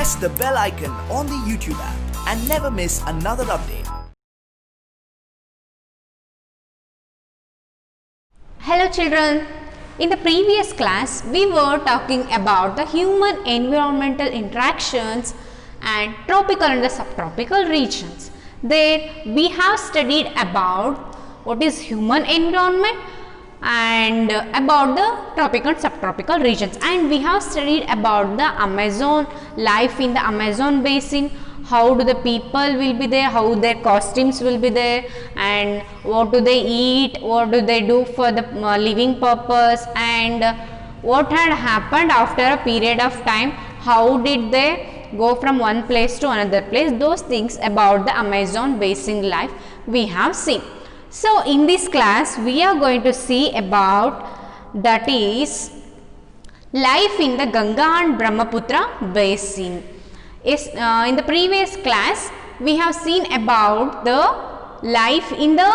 press the bell icon on the YouTube app and never miss another update. Hello children, in the previous class we were talking about the human environmental interactions and tropical and the subtropical regions. There we have studied about what is human environment and about the tropical and subtropical regions, and we have studied about the Amazon, life in the Amazon basin, how do the people will be there, how their costumes will be there, and what do they eat, what do they do for the living purpose, and what had happened after a period of time, how did they go from one place to another place. Those things about the Amazon basin life we have seen. So in this class we are going to see about, that is, life in the Ganga and Brahmaputra basin. In the previous class we have seen about the life in the,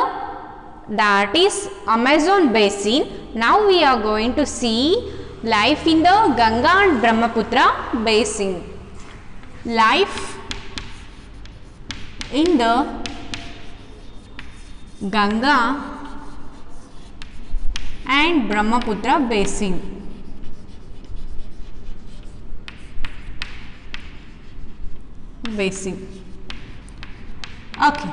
that is, Amazon basin. Now we are going to see life in the Ganga and Brahmaputra basin. Life in the Ganga and Brahmaputra basin. Okay.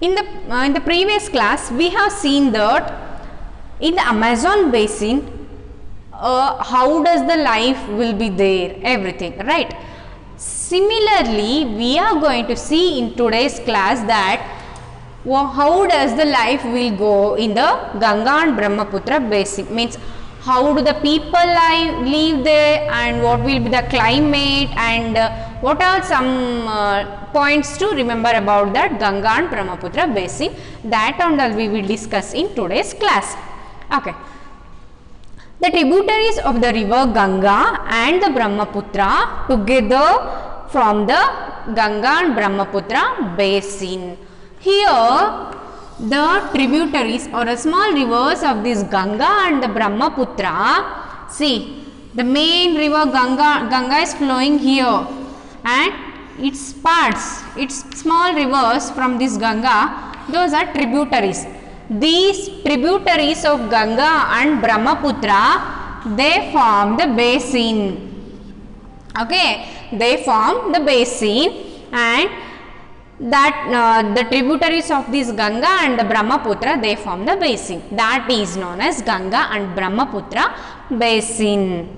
In the previous class we have seen that in the Amazon basin how does the life will be there, everything, right? Similarly we are going to see in today's class that how does the life will go in the Ganga and Brahmaputra basin, means how do the people live there, and what will be the climate, and what are some points to remember about that Ganga and Brahmaputra basin. That and all we will discuss in today's class. Okay. The tributaries of the river Ganga and the Brahmaputra together from the Ganga and Brahmaputra basin. Here the tributaries or small rivers of this Ganga and the Brahmaputra, see, the main river Ganga is flowing here, and its parts, its small rivers from this Ganga, those are tributaries. These tributaries of Ganga and Brahmaputra, they form the basin. Okay, they form the basin, and that the tributaries of this Ganga and the Brahmaputra, they form the basin. That is known as Ganga and Brahmaputra basin.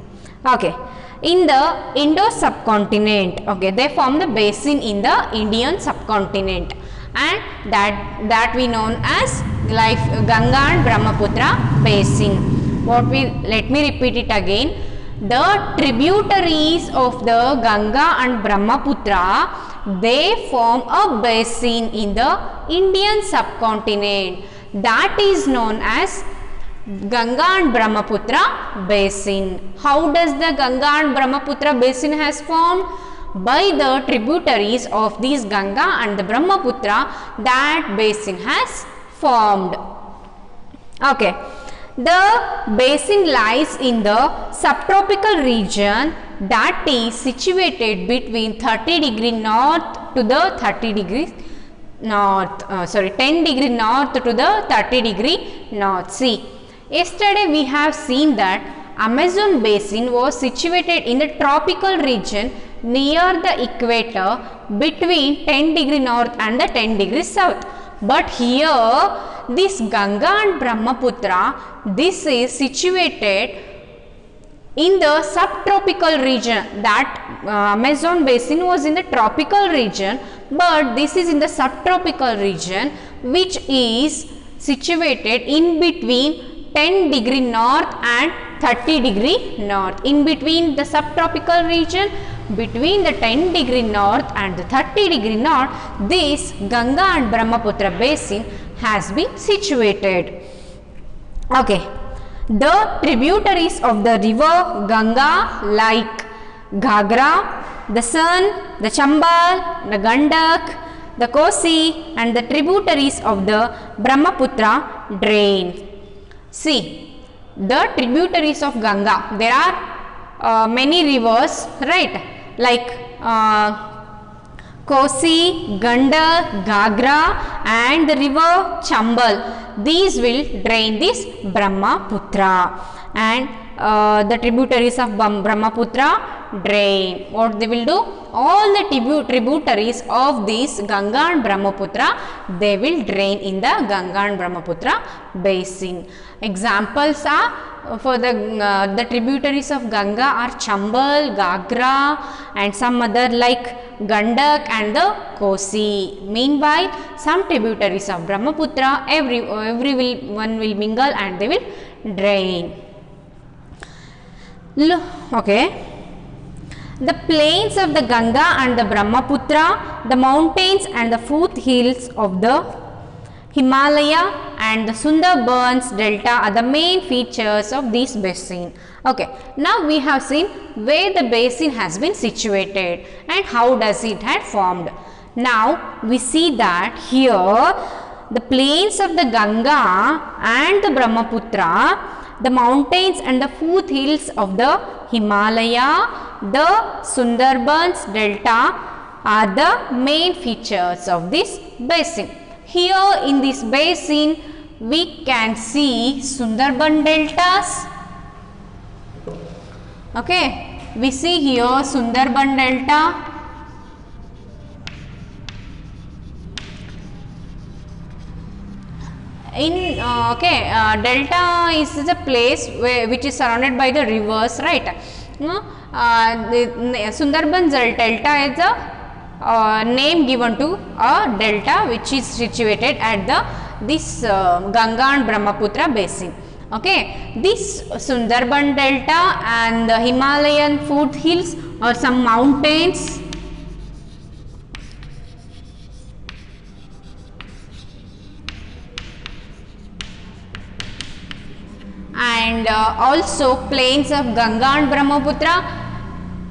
Okay. In the Indo subcontinent, okay, they form the basin in the Indian subcontinent, and that we known as life Ganga and Brahmaputra basin. Let me repeat it again. The tributaries of the Ganga and Brahmaputra, they form a basin in the Indian subcontinent, that is known as Ganga and Brahmaputra basin. How does the Ganga and Brahmaputra basin has formed? By the tributaries of these Ganga and the Brahmaputra, that basin has formed. Okay. The basin lies in the subtropical region, that is situated between 30 degree north to the 10 degree north to the 30 degree north. See, yesterday we have seen that Amazon basin was situated in the tropical region near the equator between 10 degree north and the 10 degree south. But here this Ganga and Brahmaputra, this is situated in the subtropical region. That Amazon basin was in the tropical region, but this is in the subtropical region, which is situated in between 10 degree north and 30 degree north. In between the subtropical region, between the 10 degree north and the 30 degree north, this Ganga and Brahmaputra basin has been situated. Okay. The tributaries of the river Ganga like Ghagra, the Son, the Chambal, the Gandak, the Kosi, and the tributaries of the Brahmaputra drain. See, the tributaries of Ganga, there are many rivers, right, like Kosi, Gandak, Gagra and the river Chambal. These will drain this Brahmaputra, and the tributaries of Brahmaputra drain. What they will do? All the tributaries of this Ganga and Brahmaputra, they will drain in the Ganga and Brahmaputra basin. Examples are for the tributaries of Ganga are Chambal, Gagra and some other like Gandak and the Kosi. Meanwhile, some tributaries of Brahmaputra, one will mingle and they will drain. Okay. The plains of the Ganga and the Brahmaputra, the mountains and the foothills of the Himalaya and the Sundarbans Delta are the main features of this basin. Okay, now we have seen where the basin has been situated and how does it had formed. Now we see that here the plains of the Ganga and the Brahmaputra, the mountains and the foothills of the Himalaya, the Sundarbans Delta are the main features of this basin. Here in this basin we can see Sundarban deltas. Okay, we see here Sundarban delta. Delta is a place which is surrounded by the rivers, right? The Sundarban delta is a name given to a delta which is situated at this Ganga and Brahmaputra basin. Okay, this Sundarban delta and the Himalayan foothills or some mountains and also plains of Ganga and Brahmaputra.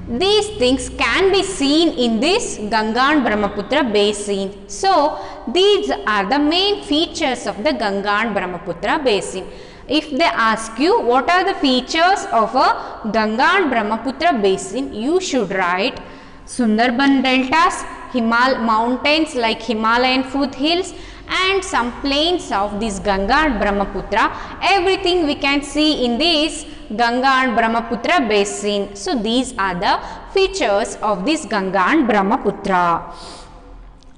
These things can be seen in this Ganga and Brahmaputra basin. So, these are the main features of the Ganga and Brahmaputra basin. If they ask you what are the features of a Ganga and Brahmaputra basin, you should write Sundarban deltas, mountains like Himalayan foothills and some plains of this Ganga and Brahmaputra. Everything we can see in this Ganga and Brahmaputra basin. So, these are the features of this Ganga and Brahmaputra.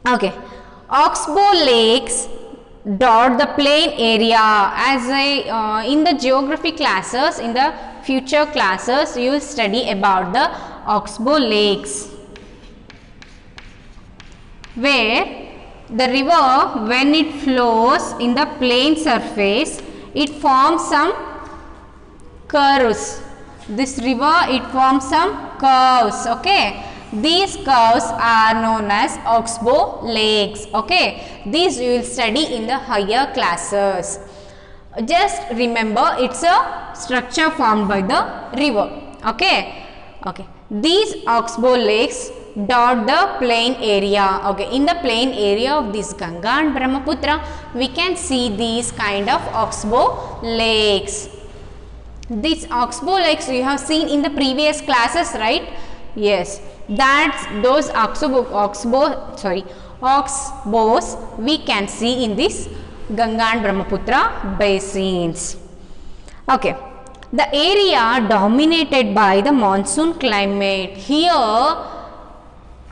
Okay, Oxbow lakes dot the plain area. As in the geography classes, in the future classes, you will study about the Oxbow lakes, where the river, when it flows in the plain surface, it forms some curves. This river, it forms some curves. Okay, these curves are known as Oxbow lakes. Okay, these you will study in the higher classes. Just remember, it's a structure formed by the river. Okay, these Oxbow lakes dot the plain area. Okay, in the plain area of this Ganga and Brahmaputra, we can see these kind of Oxbow lakes. These Oxbow lakes you have seen in the previous classes, right? Yes, that's those oxbows we can see in this Ganga and Brahmaputra basins. Okay, the area dominated by the monsoon climate. Here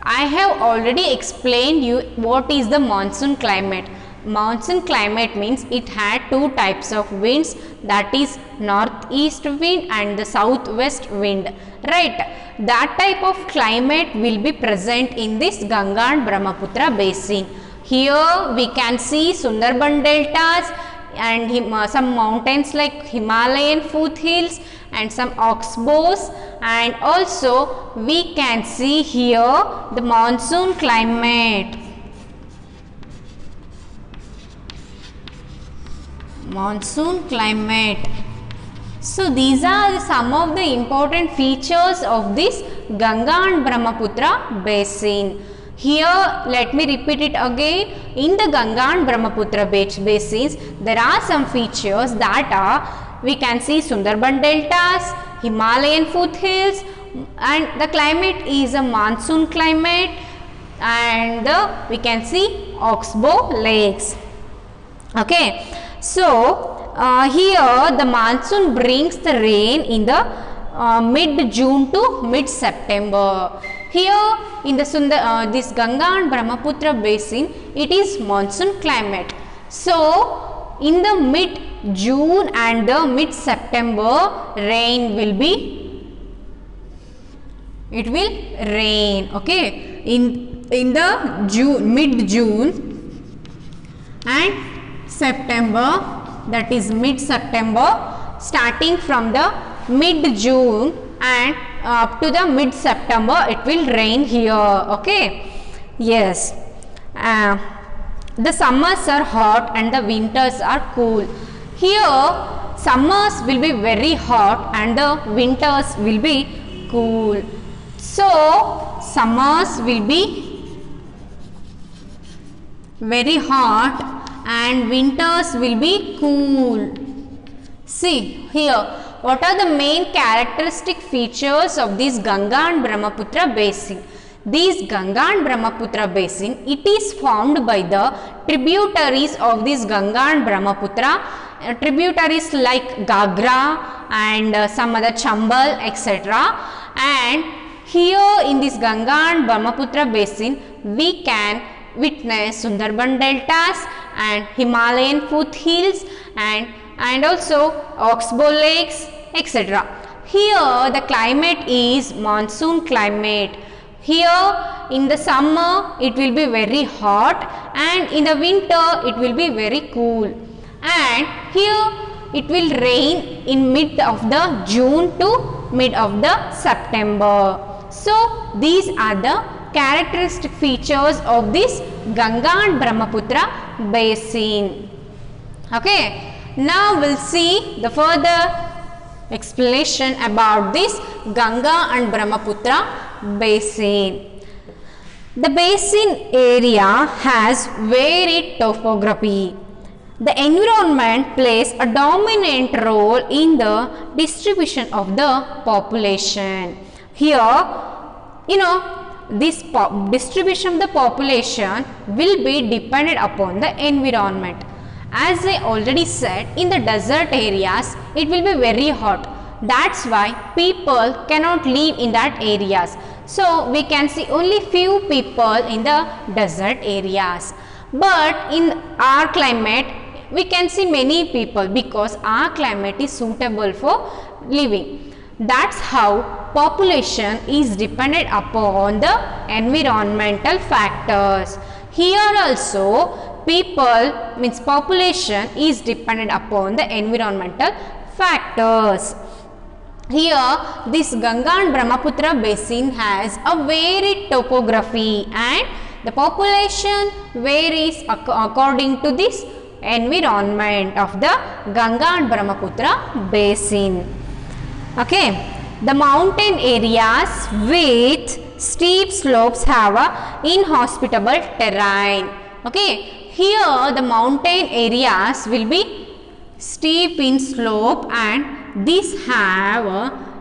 I have already explained you what is the monsoon climate. Monsoon climate means it had two types of winds, that is northeast wind and the southwest wind, right? That type of climate will be present in this Ganga and Brahmaputra basin. Here we can see Sundarban deltas and some mountains like Himalayan foothills and some oxbows, and also we can see here the monsoon climate. Monsoon climate. So, these are some of the important features of this Ganga and Brahmaputra basin. Here, let me repeat it again. In the Ganga and Brahmaputra basins, there are some features that are, we can see Sundarban deltas, Himalayan foothills, and the climate is a monsoon climate, and we can see oxbow lakes. Okay, so here the monsoon brings the rain in the mid June to mid September. Here in the this Ganga and Brahmaputra basin, it is monsoon climate. So in the mid June and the mid September, rain will be, it will rain. Okay, in the mid June and September, that is mid September, starting from the mid June and up to the mid September, it will rain here. Okay, yes. The summers are hot and the winters are cool. Here summers will be very hot and the winters will be cool. So summers will be very hot and winters will be cool. See here, what are the main characteristic features of this Ganga and Brahmaputra basin? This Ganga and Brahmaputra basin, it is formed by the tributaries of this Ganga and Brahmaputra, tributaries like Gagra and some other Chambal, etc. And here in this Ganga and Brahmaputra basin, we can witness Sundarban deltas and Himalayan foothills and also oxbow lakes, etc. Here the climate is monsoon climate. Here in the summer it will be very hot and in the winter it will be very cool, and here it will rain in mid of the June to mid of the September. So these are the characteristic features of this Ganga and Brahmaputra basin. Okay, now we'll see the further explanation about this Ganga and Brahmaputra basin. The basin area has varied topography. The environment plays a dominant role in the distribution of the population. Here, this distribution of the population will be dependent upon the environment. As I already said, in the desert areas it will be very hot. That's why people cannot live in that areas. So we can see only few people in the desert areas. But in our climate we can see many people because our climate is suitable for living. That's how population is dependent upon the environmental factors. Here also people means population is dependent upon the environmental factors. Here this Ganga and Brahmaputra basin has a varied topography and the population varies according to this environment of the Ganga and Brahmaputra basin. Okay, the mountain areas with steep slopes have a inhospitable terrain. Okay, here the mountain areas will be steep in slope and these have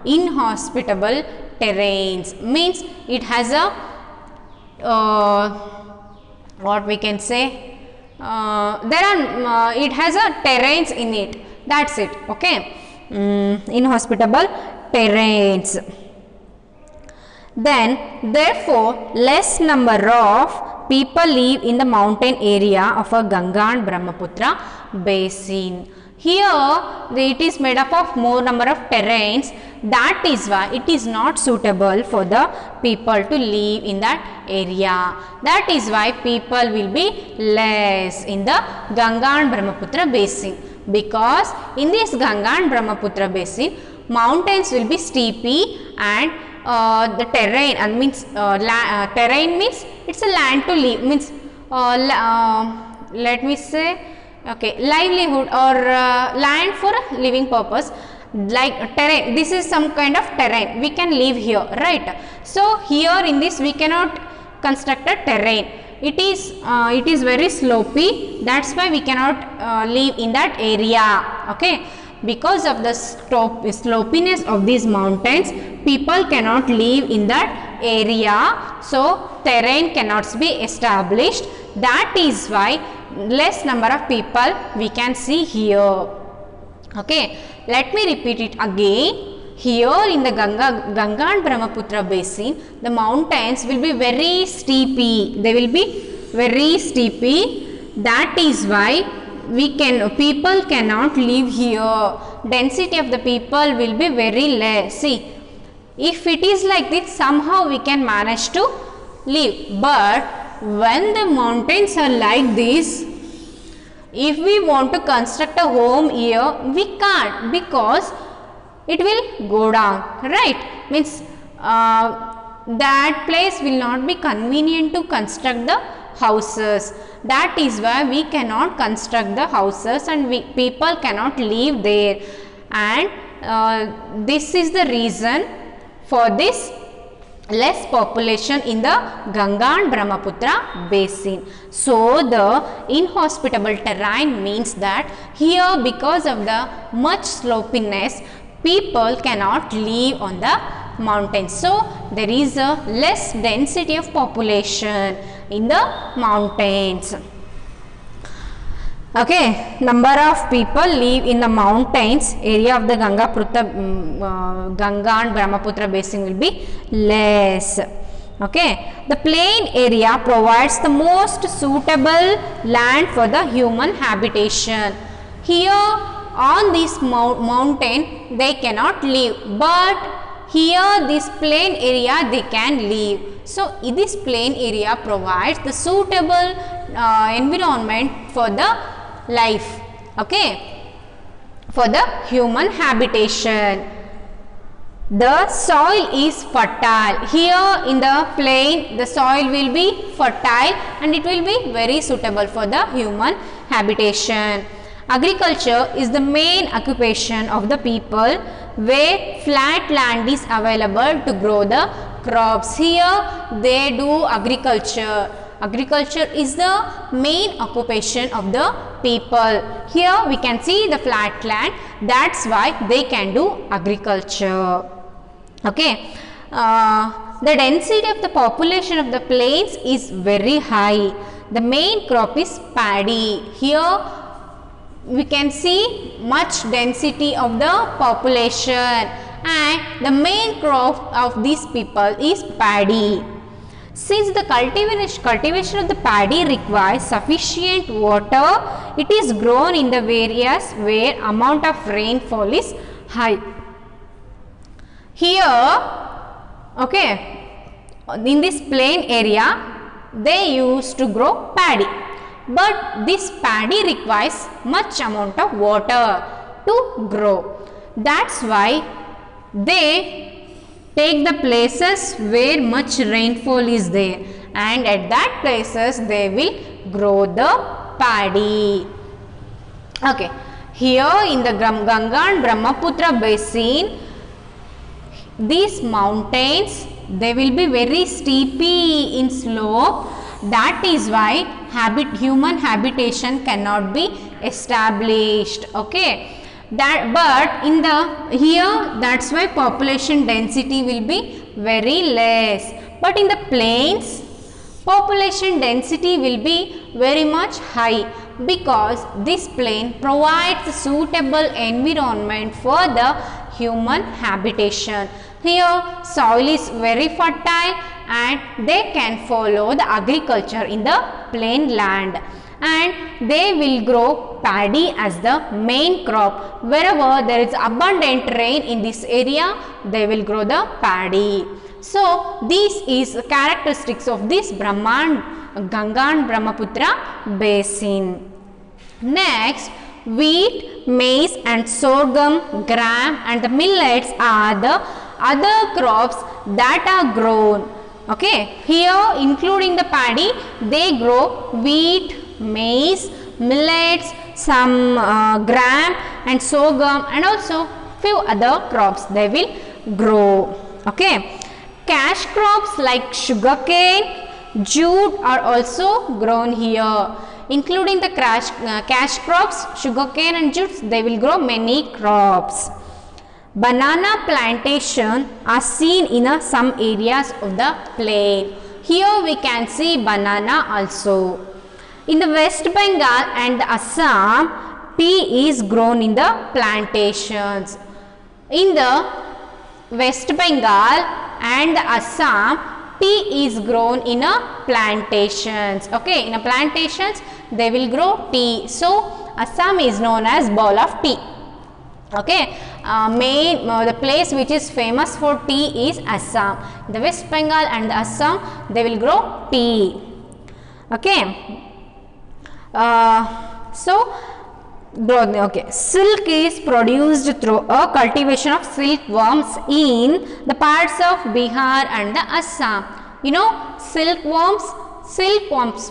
inhospitable terrains, means it has a what we can say, it has a terrains in it, that's it. Okay, inhospitable terrains. Then therefore less number of people live in the mountain area of a Ganga and Brahmaputra basin. Here it is made up of more number of terrains, that is why it is not suitable for the people to live in that area. That is why people will be less in the Ganga and Brahmaputra basin, because in this Ganga and Brahmaputra basin mountains will be steepy and the terrain and means terrain means it's a land to live, means let me say, okay, livelihood or land for a living purpose, like terrain. This is some kind of terrain, we can live here, right? So here in this we cannot construct a terrain, it is very slopey, that's why we cannot live in that area. Okay, because of the slopiness of these mountains, people cannot live in that area, so terrain cannot be established. That is why less number of people we can see here. Okay, let me repeat it again. Here in the Ganga and Brahmaputra basin, the mountains will be very steepy. They will be very steepy. That is why people cannot live here. Density of the people will be very less. See, if it is like this, somehow we can manage to live. But when the mountains are like this, if we want to construct a home here, we can't, because it will go down, right? Means that place will not be convenient to construct the houses. That is why we cannot construct the houses, and people cannot live there. And this is the reason for this less population in the Ganga and Brahmaputra basin. So the inhospitable terrain means that here, because of the much slopiness, people cannot live on the mountains. So there is a less density of population in the mountains. Okay, number of people live in the mountains area of the Ganga and Brahmaputra basin will be less. Okay, the plain area provides the most suitable land for the human habitation. Here on this mountain they cannot live, but here this plain area they can live. So this plain area provides the suitable environment for the life, okay, for the human habitation. The soil is fertile. Here in the plain the soil will be fertile and it will be very suitable for the human habitation. Agriculture is the main occupation of the people, where flat land is available to grow the crops. Here they do agriculture. Agriculture is the main occupation of the people. Here we can see the flat land. That's why they can do agriculture. Okay. The density of the population of the plains is very high. The main crop is paddy. Here we can see much density of the population, and the main crop of these people is paddy. Since the cultivation of the paddy requires sufficient water, it is grown in the areas where amount of rainfall is high. Here, okay, in this plain area, they used to grow paddy. But this paddy requires much amount of water to grow. That's why they take the places where much rainfall is there, and at that places they will grow the paddy. Okay, here in the Ganga and Brahmaputra basin, these mountains, they will be very steepy in slope. That is why human habitation cannot be established. Okay, but in the here, that's why population density will be very less. But in the plains, population density will be very much high, because this plain provides a suitable environment for the human habitation. Here soil is very fertile and they can follow the agriculture in the plain land, and they will grow paddy as the main crop. Wherever there is abundant rain in this area, they will grow the paddy. So this is characteristics of this Ganga and Brahmaputra basin. Next, wheat, maize and sorghum, gram and the millets are the other crops that are grown. Okay, here including the paddy, they grow wheat, maize, millets, some gram and sorghum, and also few other crops they will grow. Okay, cash crops like sugarcane, jute are also grown here. Including the cash crops, sugarcane and jutes, they will grow many crops. Banana plantation are seen in some areas of the plain. Here we can see banana also. In the West Bengal and Assam, tea is grown in the plantations. In the West Bengal and Assam, tea is grown in plantations. Okay, in plantations they will grow tea. So Assam is known as ball of tea. Okay, the place which is famous for tea is Assam. The West Bengal and the Assam, they will grow tea. Okay, silk is produced through a cultivation of silkworms in the parts of Bihar and the Assam. You know, silkworms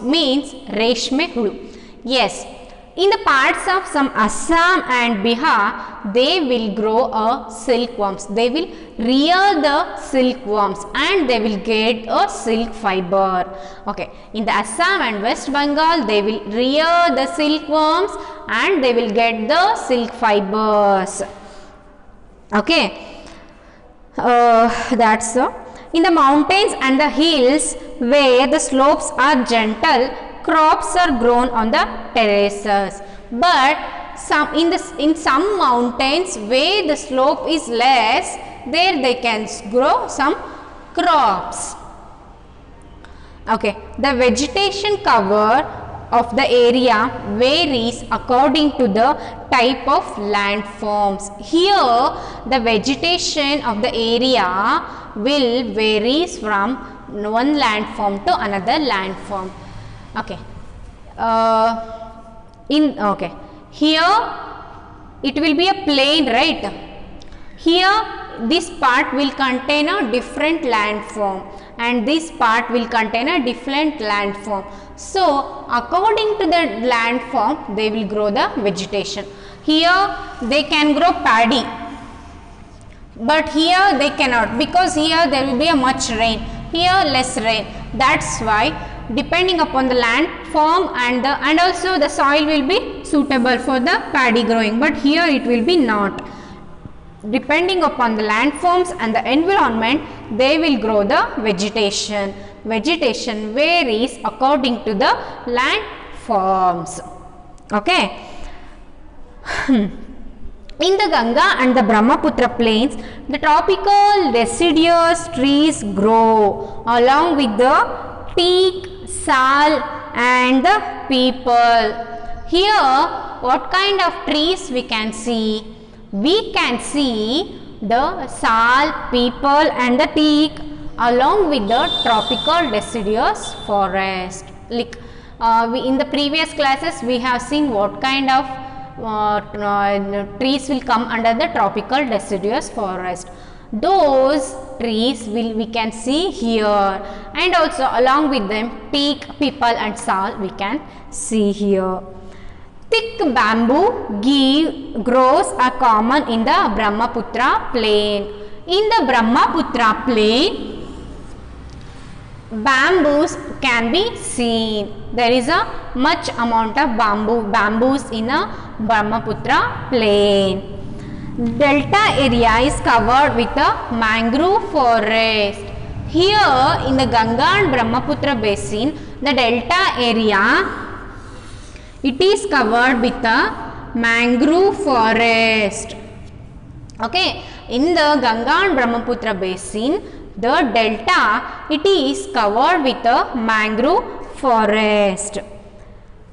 means reshme hulu. Yes, in the parts of some Assam and Bihar, they will grow silkworms. They will rear the silkworms and they will get a silk fiber. Okay, in the Assam and West Bengal, they will rear the silkworms and they will get the silk fibers. Okay, that's in the mountains and the hills where the slopes are gentle, crops are grown on the terraces. But in some mountains where the slope is less, there they can grow some crops. Okay, the vegetation cover of the area varies according to the type of landforms. Here the vegetation of the area will varies from one landform to another landform. Okay, here it will be a plain, right? Here this part will contain a different landform and this part will contain a different landform. So according to the landform, they will grow the vegetation. Here they can grow paddy, but here they cannot, because here there will be a much rain, here less rain. That's why depending upon the landform and also the soil will be suitable for the paddy growing, but here it will be not. Depending upon the landforms and the environment, they will grow the vegetation. Vegetation varies according to the landforms. Okay. In the Ganga and the Brahmaputra plains, the tropical deciduous trees grow along with the teak, sal and the peepal. Here what kind of trees we can see? We can see the sal, peepal and the teak along with the tropical deciduous forest. Like in the previous classes we have seen what kind of trees will come under the tropical deciduous forest. Those trees we can see here, and also along with them teak, peepal and sal we can see here. Thick bamboo grows are common in the Brahmaputra plain. In the Brahmaputra plain, bamboos can be seen. There is a much amount of bamboos in a Brahmaputra plain. Delta area is covered with a mangrove forest. Here in the Ganga and Brahmaputra basin, the delta area, it is covered with a mangrove forest. Okay, in the Ganga and Brahmaputra basin, the delta, it is covered with a mangrove forest.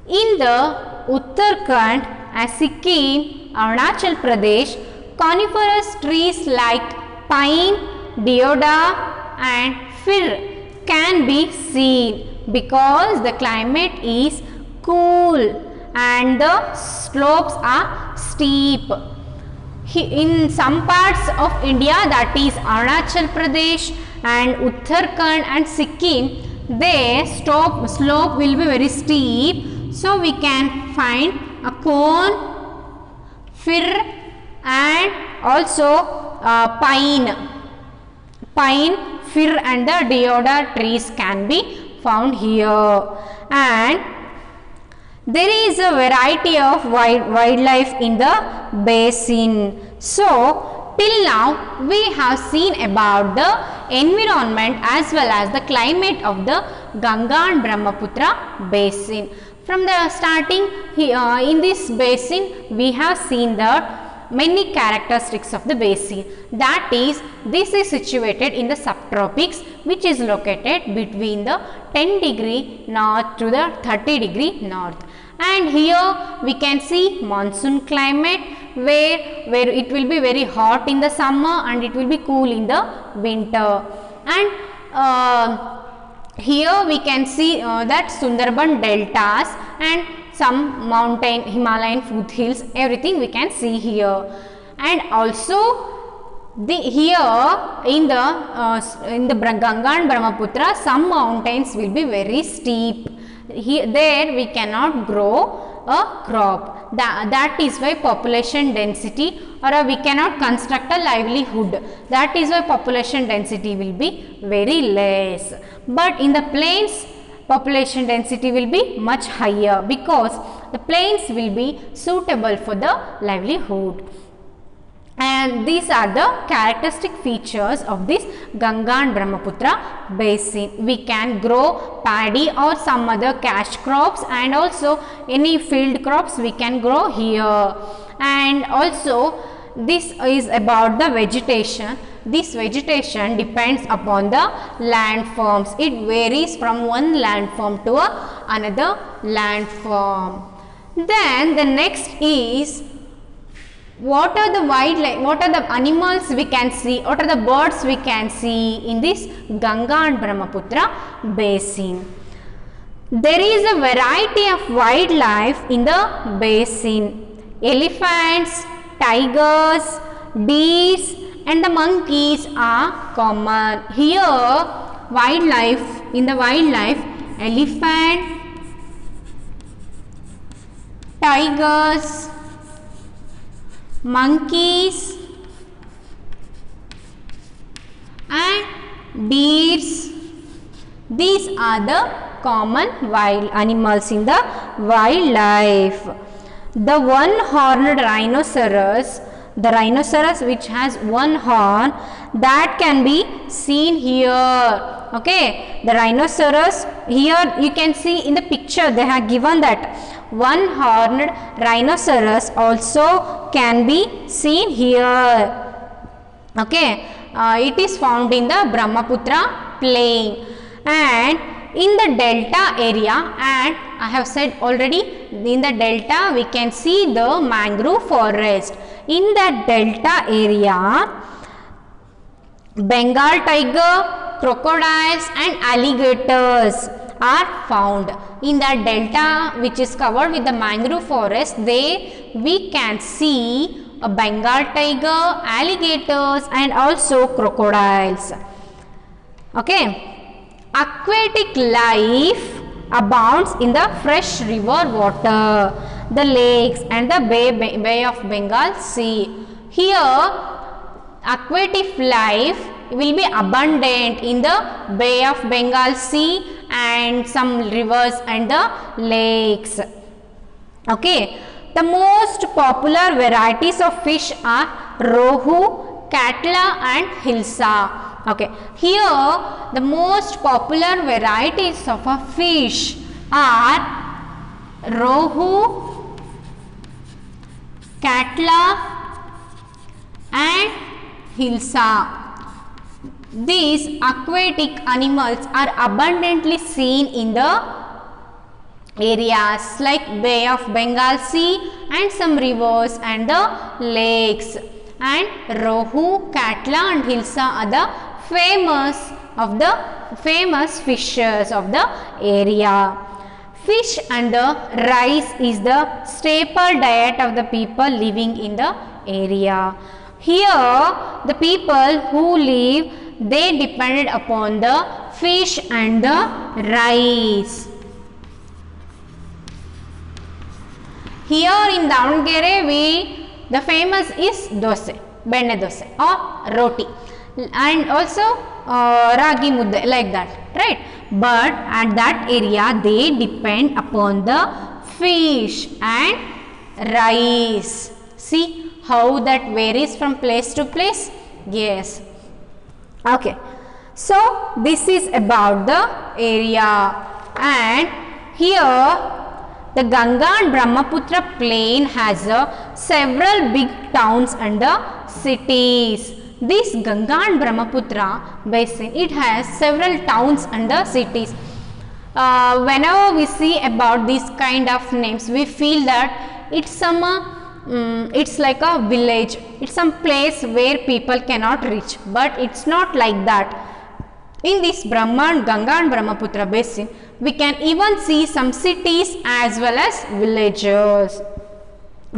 In the Uttarakhand and Sikkim, Arunachal Pradesh, coniferous trees like pine, deodar and fir can be seen because the climate is cool and the slopes are steep. In some parts of India, that is Arunachal Pradesh and Uttarakhand and Sikkim, their slope will be very steep. So we can find a cone, fir and also pine, fir and the deodar trees can be found here. And there is a variety of wildlife in the basin. So till now we have seen about the environment as well as the climate of the Ganga and Brahmaputra basin. From the starting in this basin we have seen the many characteristics of the basin. That is, this is situated in the subtropics, which is located between the 10° north to the 30° north. And here we can see monsoon climate where it will be very hot in the summer and it will be cool in the winter. And here we can see that Sundarban deltas and some mountain, Himalayan foothills, everything we can see here. And also here in the Ganga and Brahmaputra, some mountains will be very steep. There we cannot grow a crop. That is why population density, or we cannot construct a livelihood. That is why population density will be very less. But in the plains, population density will be much higher because the plains will be suitable for the livelihood. And these are the characteristic features of this Ganga and Brahmaputra basin. We can grow paddy or some other cash crops, and also any field crops we can grow here. And also this is about the vegetation. This vegetation depends upon the landforms. It varies from one landform to another landform. Then the next is, what are the wildlife, what are the animals we can see, what are the birds we can see in this Ganga and Brahmaputra basin. There is a variety of wildlife in the basin. Elephants, tigers, deers and the monkeys are common. Here in the wildlife, elephant, tigers, monkeys and deers, these are the common wild animals in the wildlife. The one-horned rhinoceros, the rhinoceros which has one horn, that can be seen here. Okay, the rhinoceros, here you can see in the picture they have given that one-horned rhinoceros also can be seen here. Okay, it is found in the Brahmaputra plain and in the delta area, and I have said already, in the delta we can see the mangrove forest. In that delta area, Bengal tiger, crocodiles and alligators are found. In the delta which is covered with the mangrove forest, there we can see a Bengal tiger, alligators and also crocodiles. Okay. Aquatic life abounds in the fresh river water, the lakes and the Bay of Bengal Sea. Here aquatic life will be abundant in the Bay of Bengal Sea and some rivers and the lakes. Okay. The most popular varieties of fish are rohu, katla and hilsa. Okay, here the most popular varieties of a fish are rohu, katla and hilsa. These aquatic animals are abundantly seen in the areas like Bay of Bengal Sea and some rivers and the lakes. And rohu, katla and hilsa are the famous fishes of the area. Fish and the rice is the staple diet of the people living in the area. Here the people who live, they depended upon the fish and the rice. Here in Davangere the famous is dosa, benne dosa or roti, and also ragi mudde, like that, right? but at that area they depend upon the fish and rice. See how that varies from place to place? Yes. Okay. So this is about the area, and here the Ganga and Brahmaputra plain has several big towns and cities. This Ganga and Brahmaputra basin, it has several towns and cities. Whenever we see about these kind of names, we feel that it's some it's like a village, it's some place where people cannot reach, but it's not like that. In this Ganga and Brahmaputra basin, we can even see some cities as well as villages,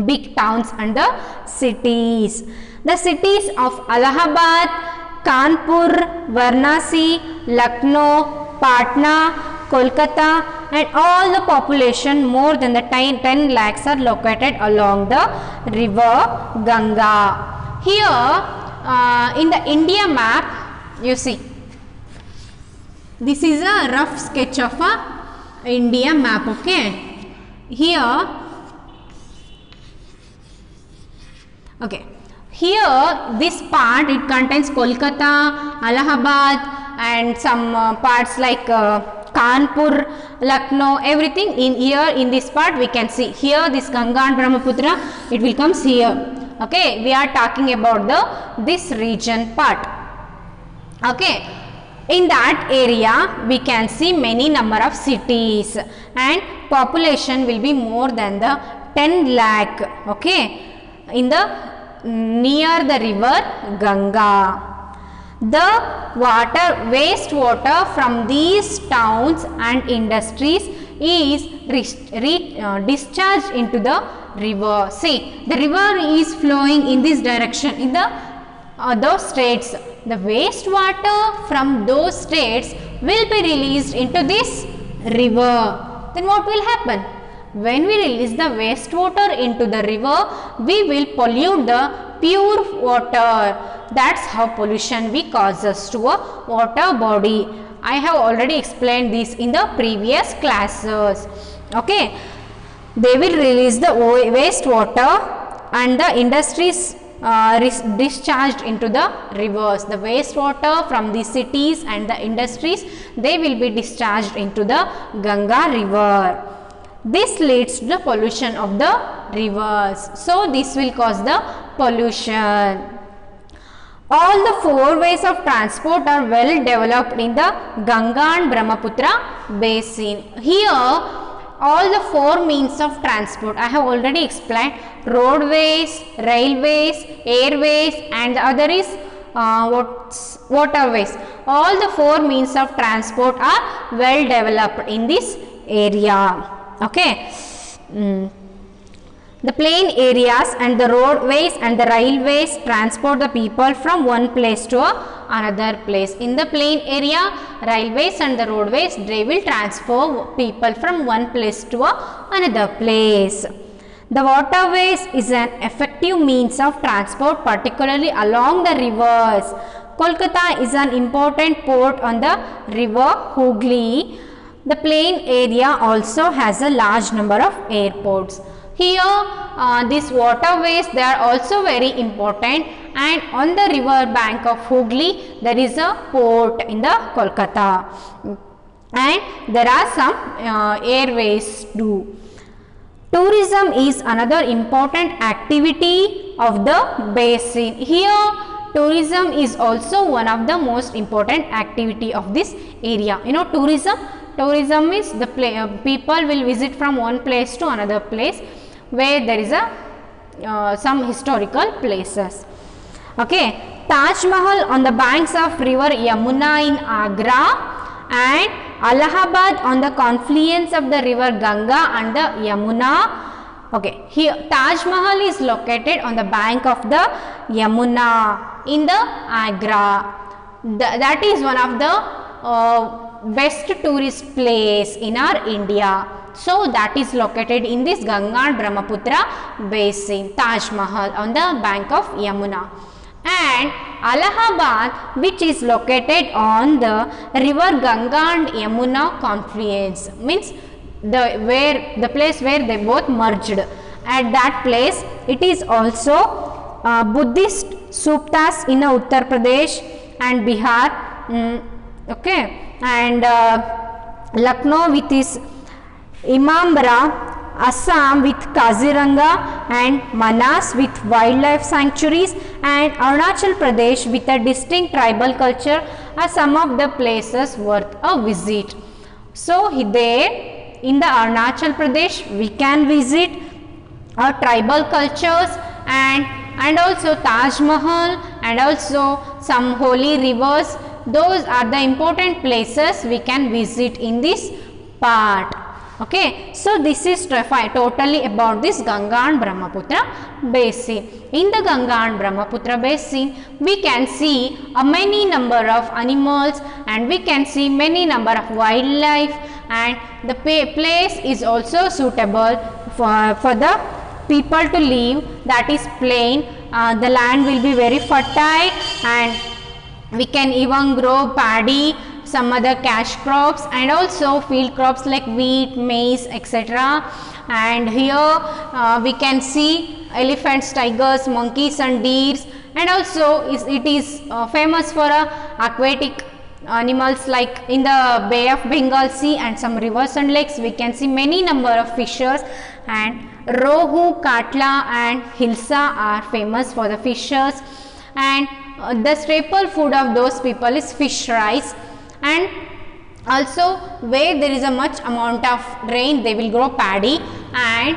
big towns and the cities. The cities of Allahabad, Kanpur, Varanasi, Lucknow, Patna, Kolkata, and all the population more than the 10 lakhs are located along the river Ganga. Here in the India map, you see, this is a rough sketch of a India map. Okay, here, okay, here this part, it contains Kolkata, Allahabad, and some parts like Kanpur, Lucknow, everything in here. In this part we can see here this Ganga and Brahmaputra, it will comes here. Okay, we are talking about this region part. Okay, in that area we can see many number of cities, and population will be more than the 10 lakh. Okay, in the near the river Ganga. The wastewater from these towns and industries is discharged into the river. See, the river is flowing in this direction in the those states. The wastewater from those states will be released into this river. Then what will happen? When we release the wastewater into the river, we will pollute the pure water. That's how pollution we causes to a water body. I have already explained this in the previous classes. Okay, they will release the wastewater and the industries discharged into the rivers. The wastewater from the cities and the industries, they will be discharged into the Ganga river. This leads to the pollution of the rivers. So this will cause the pollution. All the four ways of transport are well developed in the Ganga and Brahmaputra basin. Here, all the four means of transport I have already explained: roadways, railways, airways, and the other is waterways. All the four means of transport are well developed in this area. Okay. The plain areas and the roadways and the railways transport the people from one place to another place. In the plain area, railways and the roadways, they will transfer people from one place to another place. The waterways is an effective means of transport, particularly along the rivers. Kolkata is an important port on the river Hooghly. The plain area also has a large number of airports. Here, these waterways, they are also very important, and on the river bank of Hooghly, there is a port in the Kolkata, and there are some airways too. Tourism is another important activity of the basin. Here, tourism is also one of the most important activity of this area. You know, tourism is the people will visit from one place to another place where there is some historical places. Okay, Taj Mahal on the banks of river Yamuna in Agra, and Allahabad on the confluence of the river Ganga and the Yamuna. Okay, here Taj Mahal is located on the bank of the Yamuna in the Agra. That is one of the best tourist place in our India. So that is located in this Ganga and Brahmaputra basin, Taj Mahal on the bank of Yamuna. and Allahabad, which is located on the river Ganga and Yamuna confluence, means the place where they both merged. At that place, it is also Buddhist suptas in Uttar Pradesh and Bihar, okay, and Lucknow with its Imambara, Assam with Kaziranga and Manas with wildlife sanctuaries, and Arunachal Pradesh with a distinct tribal culture are some of the places worth a visit. So there in the Arunachal Pradesh we can visit tribal cultures and also Taj Mahal and also some holy rivers. Those are the important places we can visit in this part. Okay, so this is totally about this Ganga and Brahmaputra basin. In the Ganga and Brahmaputra basin, we can see a many number of animals and we can see many number of wildlife, and the place is also suitable for the people to live. That is plain. The land will be very fertile and we can even grow paddy, some other cash crops and also field crops like wheat, maize, etc. And here we can see elephants, tigers, monkeys and deers, and also it is famous for aquatic animals like in the Bay of Bengal Sea and some rivers and lakes. We can see many number of fishes, and Rohu, Katla and Hilsa are famous for the fishes, and the staple food of those people is fish rice. And also where there is a much amount of rain, they will grow paddy, and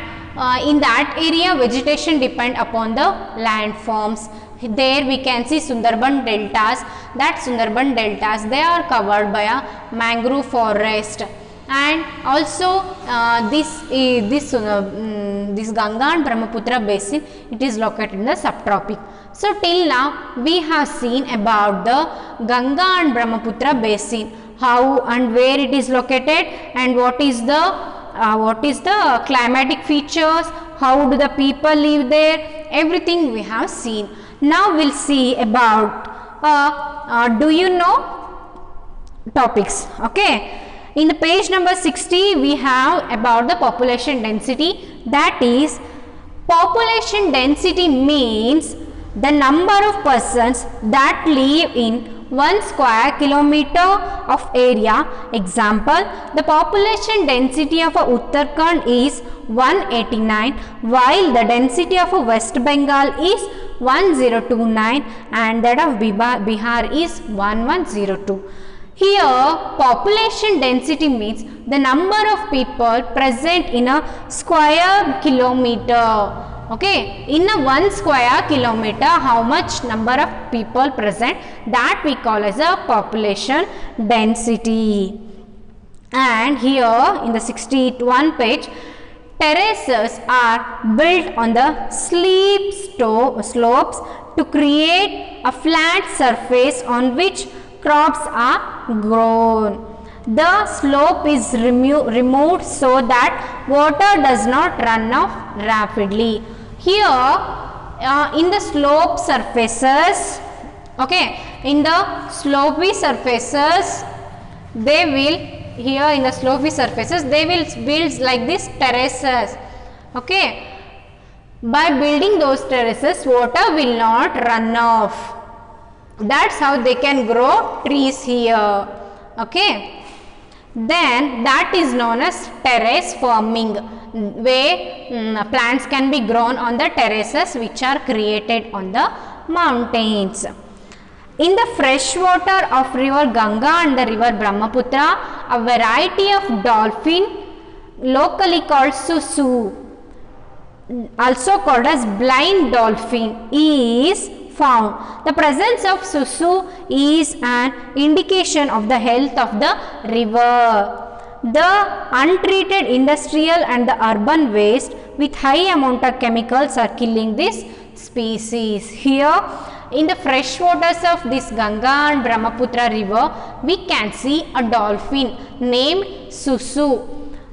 in that area vegetation depend upon the landforms. There we can see Sundarban deltas. That Sundarban deltas, they are covered by a mangrove forest, and also this Ganga and Brahmaputra basin, it is located in the subtropic. So till now we have seen about the Ganga and Brahmaputra basin, how and where it is located, and what is the climatic features, how do the people live there, everything we have seen. Now we will see about do you know topics. Okay, in the page number 60 we have about the population density. That is, population density means the number of persons that live in 1 square kilometer of area. Example, the population density of Uttarakhand is 189, while the density of West Bengal is 1029 and that of Bihar is 1102. Here population density means the number of people present in a square kilometer. Okay, in a 1 square kilometer, how much number of people present, that we call as a population density. And here in the 61 page, terraces are built on the steep slopes to create a flat surface on which crops are grown. The slope is removed so that water does not run off rapidly. Here in the slope surfaces, okay, in the slopey surfaces, they will, here in the slopey surfaces, they will build like this terraces. Okay, by building those terraces, water will not run off. That's how they can grow trees here. Okay, then that is known as terrace farming, where plants can be grown on the terraces which are created on the mountains. In the fresh water of river Ganga and the river Brahmaputra, a variety of dolphin, locally called susu, also called as blind dolphin, is found. The presence of susu is an indication of the health of the river. The untreated industrial and the urban waste with high amount of chemicals are killing this species. Here in the fresh waters of this Ganga and Brahmaputra river, we can see a dolphin named Susu.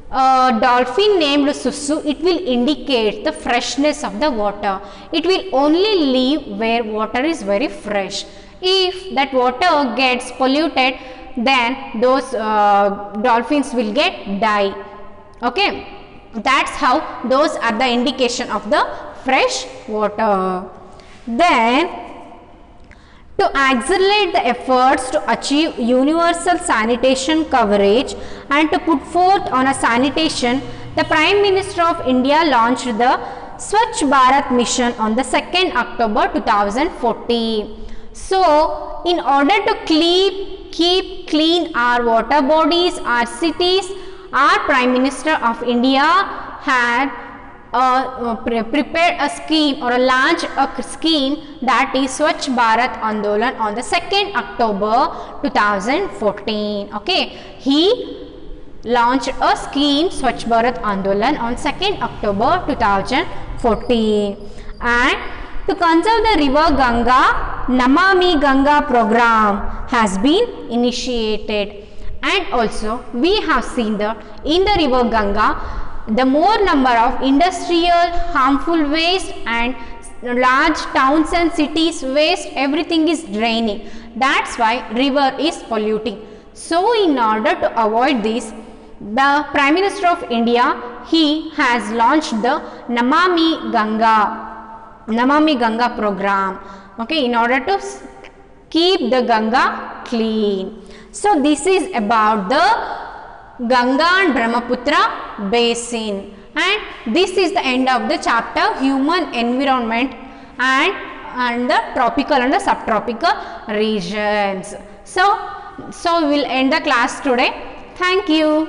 a dolphin named Susu, it will indicate the freshness of the water. It will only live where water is very fresh. If that water gets polluted, then those dolphins will get die. Okay, that's how those are the indication of the fresh water. Then to accelerate the efforts to achieve universal sanitation coverage and to put forth on a sanitation, the Prime Minister of India launched the Swachh Bharat mission on the 2nd October 2014. So, in order to keep clean our water bodies, our cities, our Prime Minister of India had prepared a scheme or launched a scheme, that is Swachh Bharat Andolan on the 2nd October 2014. Okay, he launched a scheme Swachh Bharat Andolan on 2nd October 2014. And to conserve the river Ganga, Namami Ganga program has been initiated. And also we have seen that in the river Ganga, the more number of industrial harmful waste and large towns and cities waste, everything is draining. That's why river is polluting. So in order to avoid this, the Prime Minister of India, he has launched the Namami Ganga program. Okay, in order to keep the Ganga clean. So this is about the Ganga and Brahmaputra basin, and this is the end of the chapter human environment and the tropical and the subtropical regions. So we will end the class today. Thank you.